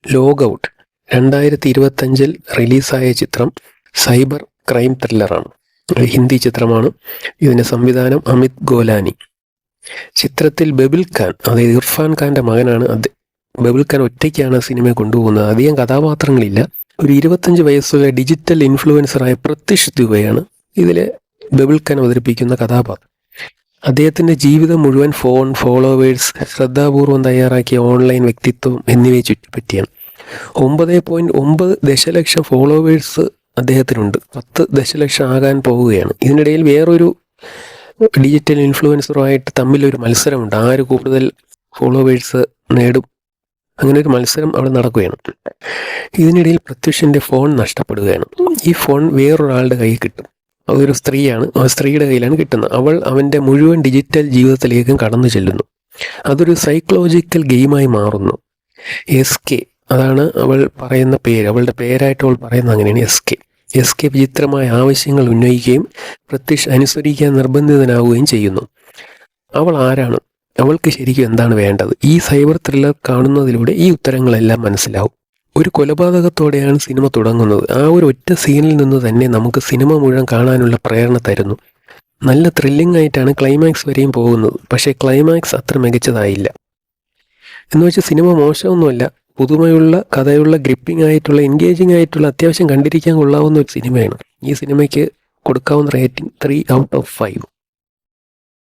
Log out 2025 റിലീസായ ചിത്രം cyber crime ത്രില്ലറാണ്. ഒരു ഹിന്ദി ചിത്രമാണ്. ഇതിൻ്റെ സംവിധാനം അമിത് ഗോലാനി. ചിത്രത്തിൽ ബബിൾ ഖാൻ, അതായത് ഇർഫാൻ ഖാൻ്റെ മകനാണ്. ബബിൾ ഖാൻ ഒറ്റയ്ക്കാണ് സിനിമയെ കൊണ്ടുപോകുന്നത്. അധികം കഥാപാത്രങ്ങളില്ല. ഒരു 25 വയസ്സുള്ള ഡിജിറ്റൽ ഇൻഫ്ലുവൻസറായ പ്രത്യക്ഷ് ദുബെയാണ് ഇതിലെ ബബിൾ ഖാൻ അവതരിപ്പിക്കുന്ന കഥാപാത്രം. അദ്ദേഹത്തിൻ്റെ ജീവിതം മുഴുവൻ ഫോൺ, ഫോളോവേഴ്സ്, ശ്രദ്ധാപൂർവം തയ്യാറാക്കിയ ഓൺലൈൻ വ്യക്തിത്വം എന്നിവയെ ചുറ്റിപ്പറ്റിയാണ്. 9.9 ദശലക്ഷം ഫോളോവേഴ്സ് അദ്ദേഹത്തിനുണ്ട്. 10 ദശലക്ഷം ആകാൻ പോവുകയാണ്. ഇതിനിടയിൽ വേറൊരു ഡിജിറ്റൽ ഇൻഫ്ലുവൻസറുമായിട്ട് തമ്മിലൊരു മത്സരമുണ്ട്. ആര് കൂടുതൽ ഫോളോവേഴ്സ് നേടും, അങ്ങനെ ഒരു മത്സരം അവിടെ നടക്കുകയാണ്. ഇതിനിടയിൽ പ്രത്യുഷിൻ്റെ ഫോൺ നഷ്ടപ്പെടുകയാണ്. ഈ ഫോൺ വേറൊരാളുടെ കയ്യിൽ കിട്ടും. അതൊരു സ്ത്രീയാണ്. ആ സ്ത്രീയുടെ കയ്യിലാണ് കിട്ടുന്നത്. അവൾ അവൻ്റെ മുഴുവൻ ഡിജിറ്റൽ ജീവിതത്തിലേക്കും കടന്നു ചെല്ലുന്നു. അതൊരു സൈക്കോളജിക്കൽ ഗെയിമായി മാറുന്നു. SK, അതാണ് അവൾ പറയുന്ന പേര്. അവളുടെ പേരായിട്ട് അവൾ പറയുന്നത് അങ്ങനെയാണ്, SK വിചിത്രമായ ആവശ്യങ്ങൾ ഉന്നയിക്കുകയും പ്രത്യക്ഷ അനുസരിക്കാൻ നിർബന്ധിതനാവുകയും ചെയ്യുന്നു. അവൾ ആരാണ്? അവൾക്ക് ശരിക്കും എന്താണ് വേണ്ടത്? ഈ സൈബർ ത്രില്ലർ കാണുന്നതിലൂടെ ഈ ഉത്തരങ്ങളെല്ലാം മനസ്സിലാവും. ഒരു കൊലപാതകത്തോടെയാണ് സിനിമ തുടങ്ങുന്നത്. ആ ഒരു ഒറ്റ സീനിൽ നിന്ന് തന്നെ നമുക്ക് സിനിമ മുഴുവൻ കാണാനുള്ള പ്രേരണ തരുന്നു. നല്ല ത്രില്ലിംഗ് ആയിട്ടാണ് ക്ലൈമാക്സ് വരെയും പോകുന്നത്. പക്ഷേ ക്ലൈമാക്സ് അത്ര മികച്ചതായില്ല. എന്ന് വെച്ചാൽ സിനിമ മോശമൊന്നുമല്ല. പുതുമയുള്ള കഥയുള്ള, ഗ്രിപ്പിംഗ് ആയിട്ടുള്ള, എൻഗേജിംഗ് ആയിട്ടുള്ള, അത്യാവശ്യം കണ്ടിരിക്കാൻ കൊള്ളാവുന്ന ഒരു സിനിമയാണ്. ഈ സിനിമയ്ക്ക് കൊടുക്കാവുന്ന റേറ്റിംഗ് 3 out of 5.